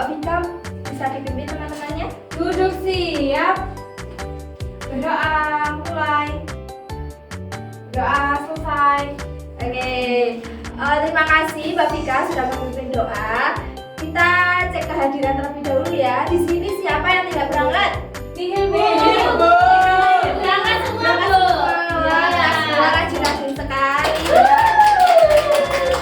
Mbak Vika bisa dipimpin teman-temannya. Duduk siap. Berdoa mulai. Doa selesai. Oke, terima kasih Mbak Vika sudah memimpin doa. Kita cek kehadiran terlebih dahulu ya. Di sini siapa yang tidak berangkat? Nihil Bu. Berangkat semua Bu. Wah, rajin-rajin sekali.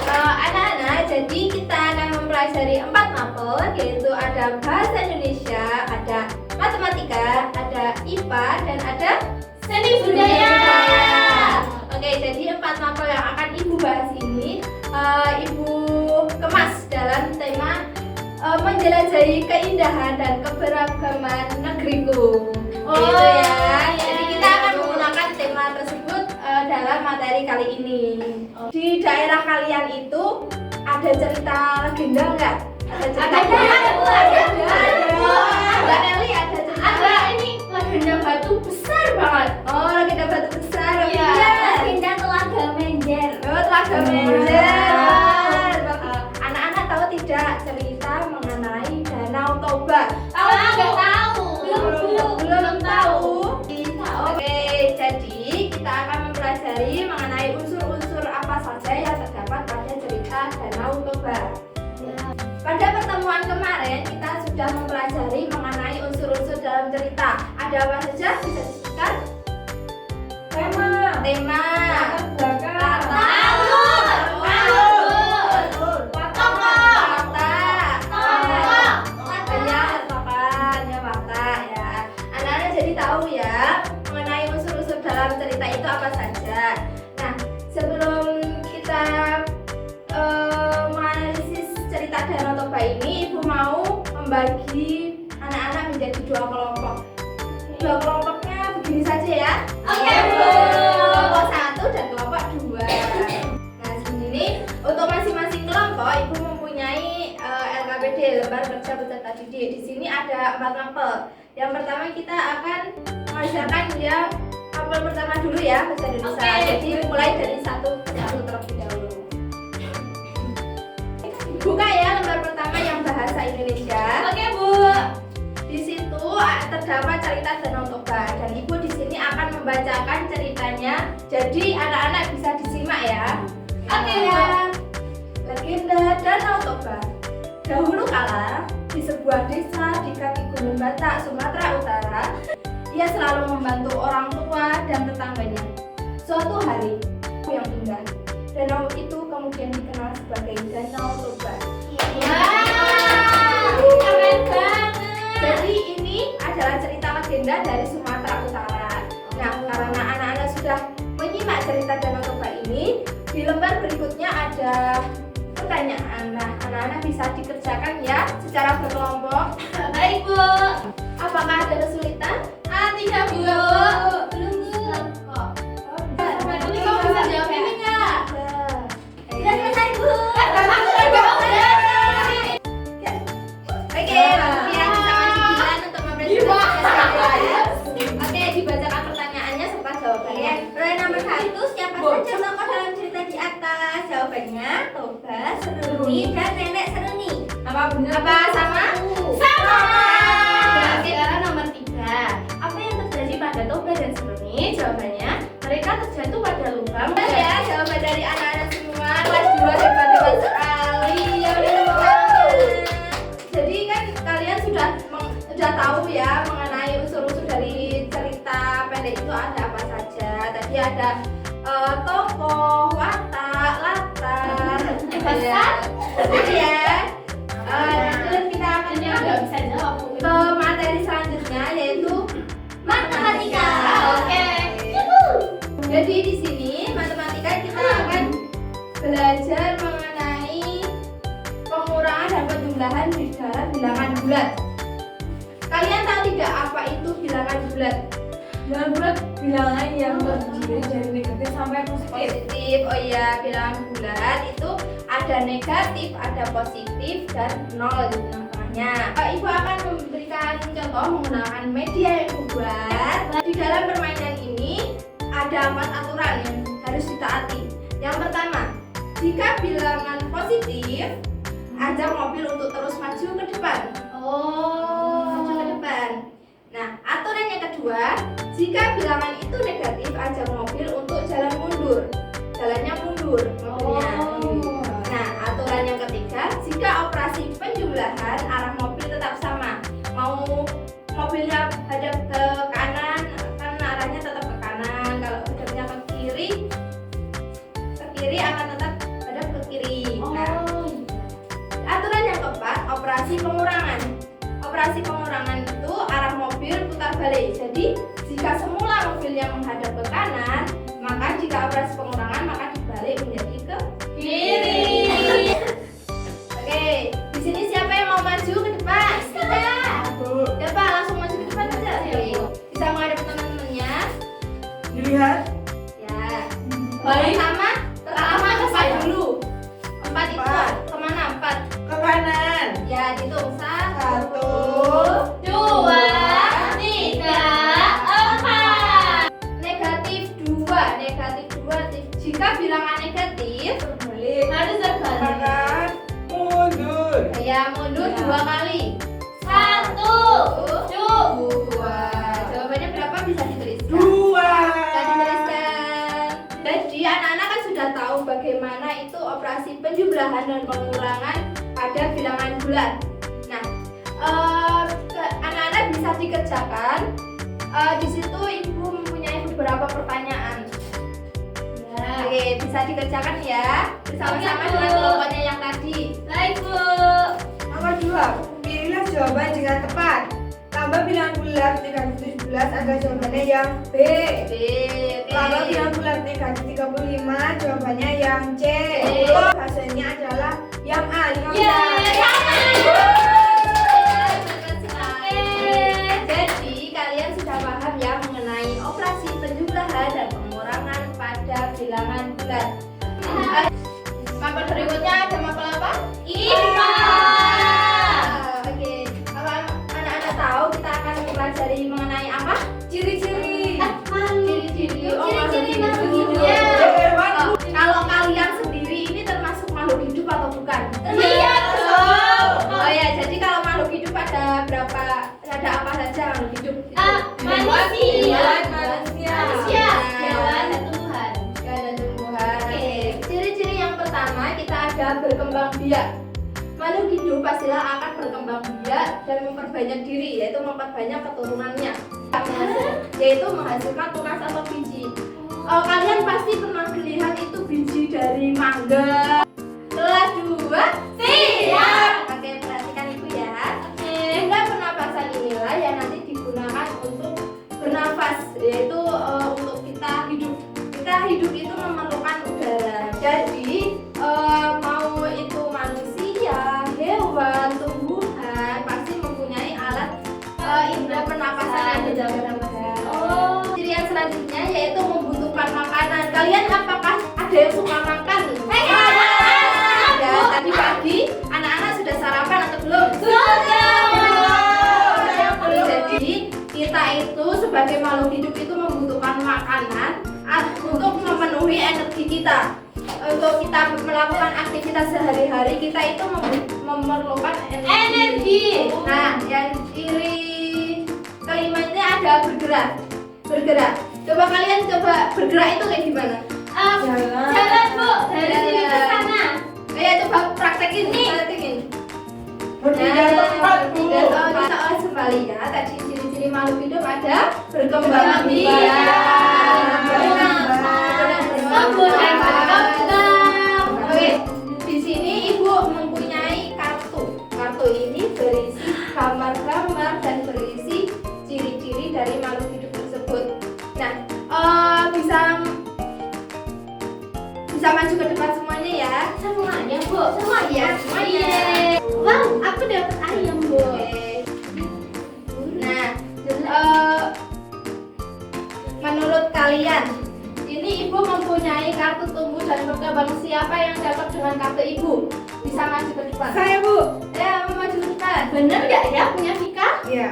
Anak-anak, jadi kita akan mempelajari 4 mapel, yaitu ada bahasa Indonesia, ada matematika, ada IPA, dan ada Seni budaya. Oke, jadi 4 mapel yang akan Ibu bahas ini, Ibu kemas dalam tema menjelajahi keindahan dan keberagaman negeriku. Gitu ya. Jadi kita akan menggunakan tema tersebut dalam materi kali ini. Di daerah kalian itu ada cerita legenda enggak? Ada cerita? Mbak Nelly ada cerita? Ada ini legenda batu besar banget. Oh, legenda batu besar. Iya. Legenda Telaga Menjer. Oh, Telaga Menjer. Anak-anak tahu tidak cerita mengenai Danau Toba? Nggak tahu. Belum tahu. Oke, jadi kita akan mempelajari mengenai unsur-unsur apa saja yang terdapat pada cerita Danau Toba. Pada pertemuan kemarin kita sudah mempelajari mengenai unsur-unsur dalam cerita. Ada apa saja? Bisa disebutkan? Tema. Tahu ya mengenai unsur-unsur dalam cerita itu apa saja. Nah, sebelum kita menganalisis cerita Danau Toba ini, Ibu mau membagi anak-anak menjadi 2 kelompok. 2 kelompoknya begini saja ya. Oke, Bu. Kelompok 1 dan kelompok 2. Nah, sini untuk masing-masing kelompok Ibu mempunyai LKPD, lembar kerja peserta didik. Di sini ada 4 mapel. Yang pertama kita akan mengajarkan yang mapel pertama dulu ya, bahasa Indonesia. Oke. Jadi mulai dari satu terlebih dahulu. Buka ya lembar pertama yang bahasa Indonesia. Oke, Bu. Di situ terdapat cerita Danau Toba dan Ibu di sini akan membacakan ceritanya. Jadi anak-anak bisa disimak ya. Oke, Bu. Legenda Danau Toba. Dahulu kala di sebuah desa di kaki Gunung Batak, Sumatera Utara, ia selalu membantu orang tua dan tetangganya. Suatu hari yang indah, danau itu kemudian dikenal sebagai Danau Toba. Keren banget. Jadi ini adalah cerita legenda dari Sumatera Utara. Nah, karena anak-anak sudah menyimak cerita Danau Toba ini, di lembar berikutnya ada pertanyaan. Nah, anak-anak bisa dikerjakan ya secara berkelompok. Baik, Bu. Apakah ada kesulitan? Tidak, Bu. Belum kok. Tapi kamu bisa jawab ini nggak? Sudah selesai, Bu. Oke, ya kita masih bulan untuk mempresentasikan. Oke, dibacakan pertanyaannya serta jawabannya. Pertanyaan nomor 1, siapa saja tokoh dalam cerita di atas? Jawabannya Toba, Seruni, dan Nenek Seruni. Apa benar? Apa sama? Sama. Sekarang nomor 3, apa yang terjadi pada Toba dan Seruni? Jawabannya mereka terjatuh pada lubang. Ya, jawaban dari anak-anak semua kelas 2 hebat-hebat sekali. Ya, benar banget. Jadi kan kalian sudah tahu ya mengenai unsur-unsur dari cerita pendek itu ada apa saja. Tadi ada tokoh, watak, latar, ya. Lanjut kita akan Nggak bisa jawab, Bu. ke materi selanjutnya yaitu matematika. Oke. Jadi di sini matematika kita akan belajar mengenai pengurangan dan penjumlahan di dalam bilangan bulat. Kalian tahu tidak apa itu bilangan bulat? Bilangan bulat bilangan yang terdiri dari negatif sampai positif. Oh iya, bilangan bulat itu ada negatif, ada positif, dan nol di tengah-tengahnya. Ibu akan memberikan contoh menggunakan media yang Ibu buat. Di dalam permainan ini ada 4 aturan yang harus ditaati. Yang pertama, jika bilangan positif, ajak mobil untuk terus maju ke depan. penjumlahan, arah mobil tetap sama. Mau mobilnya hadap ke kanan, kan arahnya tetap ke kanan. Kalau hadapnya ke kiri akan tetap hadap ke kiri. Nah, aturan yang keempat, operasi pengurangan. Operasi pengurangan itu arah mobil putar balik. Jadi jika semula mobilnya menghadap ke kanan, maka jika operasi pengurangan maka dibalik menjadi ke kiri. Oke, di sini siapa yang mau maju ke depan? Siapa langsung maju ke depan aja. Bisa menghadap teman-temannya. Dilihat. Ya. Baik. Pertama empat dulu. Empat itu kemana? Empat. Ke kanan. Ya, dihitung 1, 1, 2, 3, 4. Negatif 2. Jika bilangan negatif Balik. harus terbalik. Kanan. Mundur. Ya, mundur 2 kali. 1, 2. Jawabannya berapa bisa dituliskan? 2. Bisa dituliskan. Jadi anak-anak kan sudah tahu bagaimana itu operasi penjumlahan dan pengurangan pada bilangan bulat. Nah, anak-anak bisa dikerjakan. Di situ ibu mempunyai beberapa pertanyaan. Oke, bisa dikerjakan ya bersama-sama dengan kelompoknya yang tadi. Baik, Bu. Nomor 2. Pilihlah jawaban jika tepat. Tambah bilangan bulat negatif 17 agar jawabannya yang B. B. Tambah bilangan bulat negatif 35, jawabannya yang C. Hasilnya adalah yang A. Jadi kalian sudah paham ya mengenai operasi penjumlahan dan pengurangan pada bilangan bulat. Mapel berikutnya ada mapel apa? IPA. Oke, kalau anak-anak tahu kita akan mempelajari mengenai apa? Ciri-ciri. Ciri-ciri. Ciri-ciri makhluk hidup. Kalau kalian sendiri ini termasuk makhluk hidup atau bukan? Iya dong. Oh ya, jadi kalau makhluk hidup ada berapa? Ada apa saja makhluk hidup? Manusia. Hewan dan tumbuhan. Oke, ciri-ciri yang pertama kita ada berkembang biak. Makhluk hidup pastilah akan berkembang biak dan memperbanyak diri, yaitu memperbanyak keturunannya, yaitu menghasilkan tunas atau biji. Kalian pasti pernah melihat itu biji dari mangga. Kelas 2 siap. Oke, perhatikan ibu ya. Benda pernapasan inilah yang nanti digunakan untuk bernafas, yaitu untuk kita hidup. Kita hidup itu memerlukan udara. Jadi mau itu manusia, hewan, tumbuhan pasti mempunyai alat indera pernapasan yang berbeda-beda. Ciri yang selanjutnya yaitu membutuhkan makanan. Kalian apakah ada yang suka makan? Ya, tadi pagi anak-anak sudah sarapan atau belum? Jadi kita itu sebagai makhluk hidup itu membutuhkan makanan untuk memenuhi energi kita. Untuk kita melakukan aktivitas sehari-hari kita itu memerlukan energi. Nah, yang ciri kelimanya ada bergerak. Coba kalian bergerak itu kayak gimana? Jalan, Bu, dari sini ke sana. Ayo coba praktekin nih. Berpindah tempat, Bu. Kita kembali ya. Tadi ciri-ciri makhluk hidup ada berkembang biak, Oke, di sini ibu mempunyai kartu. Kartu ini berisi gambar-gambar dan berisi ciri-ciri dari makhluk hidup tersebut. Nah, bisa maju ke depan semuanya ya. Semuanya, Bu. Semuanya. Wow, aku dapat ayam, Bu. Nah, menurut kalian, ini ibu mempunyai kartu tumbuh dan berkembang. Siapa yang dapat dengan kartu ibu? Bisa maju ke depan. Saya, Bu. Ya, mau maju ke depan. Bener nggak ya punya Vika? Iya.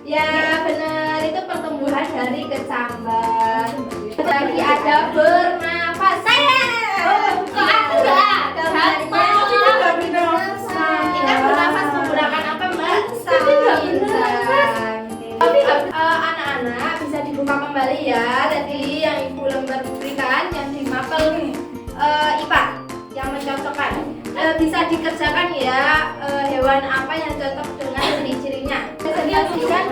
Ya, benar. Itu pertumbuhan dari kecambah. Lagi ada bernafas. Saya. Kok aku nggak? Kita bernafas menggunakan apa, Mbak? Anak-anak bisa dibuka kembali ya. Tadi yang ibu lembar berikan yang di mapel IPA yang mencocokkan. bisa dikerjakan ya. Hewan apa yang cocok dengan ciri-cirinya? Saya saksikan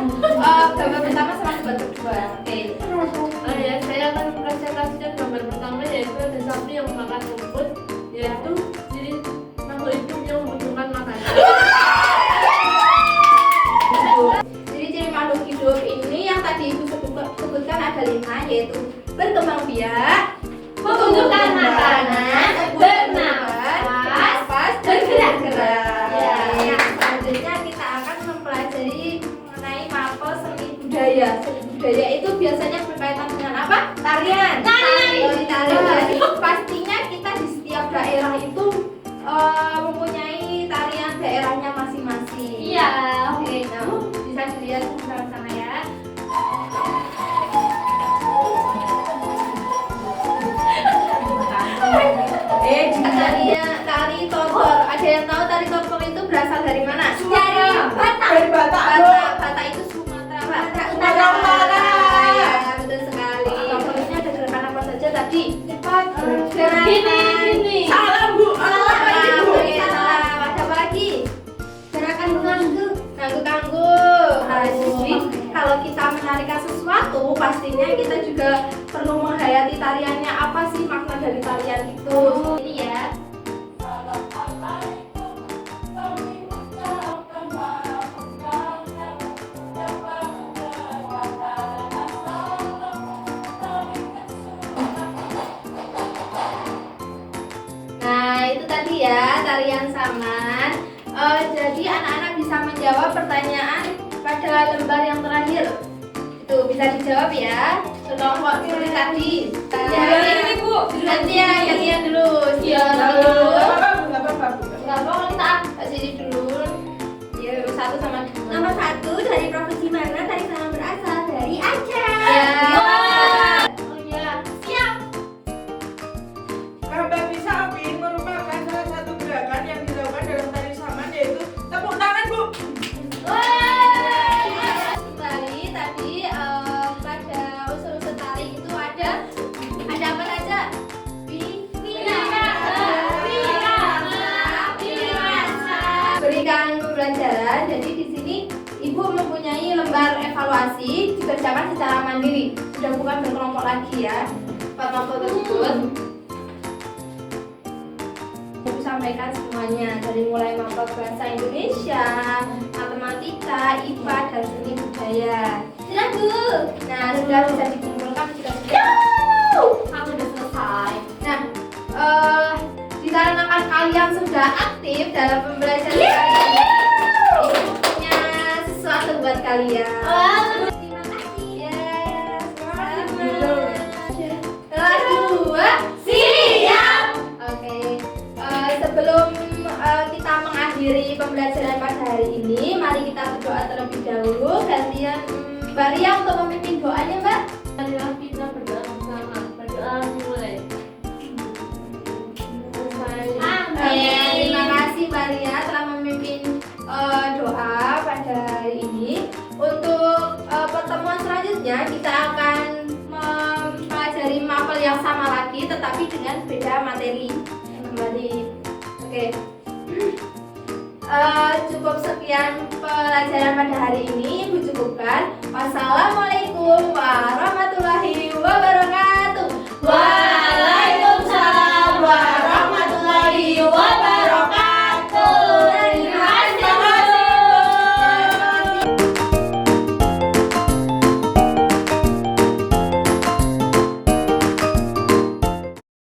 gambar pertama sama gambar kedua. Oke. Ya, saya akan presentasikan gambar pertama, yaitu ada sapi yang makan rumput, yaitu ciri makhluk hidup yang membutuhkan makanan. Ciri-ciri makhluk hidup ini yang tadi Ibu sebutkan ada 5, yaitu berkembang biak, membutuhkan makanan, bernafas, bergerak-gerak. Ya, selanjutnya kita akan mempelajari mengenai mapel seni budaya. Seni budaya itu biasanya berkaitan dengan apa? Tarian. Jadi pastinya kita di setiap daerah itu mempunyai tarian daerahnya masing-masing. Iya. Oke, nah, bisa dilihat sama-sama ya. Tari tortor. Ada yang tahu tari tortor itu berasal dari mana? Dari Batak. Dari Batak. Batak itu Sumatera Utara. Ya, betul sekali. Tortor ini ada gerakan apa saja tadi? Cepat. Gini. Salah Bu. Salah. Ada apa lagi? Gerakan ngangguk. Ngangguk. Nah, jadi kalau kita menarikan sesuatu, pastinya kita juga perlu menghayati tariannya. Apa sih makna dari tarian itu? Ini ya. Nah, itu tadi ya tarian saman. Jadi anak-anak bisa menjawab pertanyaan pada lembar yang terakhir. Itu bisa dijawab ya. Kelompok seperti tadi. Ini Bu. Gantian dulu. Iya, dulu. Enggak apa-apa Bu. Enggak apa kita sini dulu. Ya, 1 sama 2. Nomor 1 dari provinsi mana tari saman berasal? Dari Aceh. Ya. Oh iya. Siap. Gambar pisapin merupakan salah satu gerakan yang dilakukan dalam tari saman, yaitu tepuk tangan Bu. Kembali tadi pada unsur-unsur tari itu ada apa saja? Berikan pembelajaran. Jadi di sini Ibu mempunyai lembar evaluasi dikerjakan secara mandiri. Sudah bukan berkelompok lagi ya. Kelompok tersebut Ibu sampaikan semuanya dari mulai mapel bahasa Indonesia, matematika, IPA, dan seni budaya. Sudah Bu. Nah, sudah bisa dikumpulkan jika sudah. Aku udah selesai. Nah, dikarenakan kalian sudah aktif dalam pembelajaran kali ini, Ibu punya sesuatu buat kalian. Terima kasih. Yes, kelas 2 siap. Oke, sebelum kita mengakhiri pembelajaran pada hari ini, mari kita berdoa terlebih dahulu. Gantian Mbak Ria untuk memimpin doanya, Mbak. Marilah kita berdoa bersama. Berdoa mulai. Terima kasih Mbak Ria telah memimpin doa pada hari ini. Untuk pertemuan selanjutnya kita akan mempelajari mapel yang sama lagi, tetapi dengan beda materi. Kembali, oke. Cukup sekian pelajaran pada hari ini. Ibu cukupkan. Wassalamualaikum warahmatullahi wabarakatuh.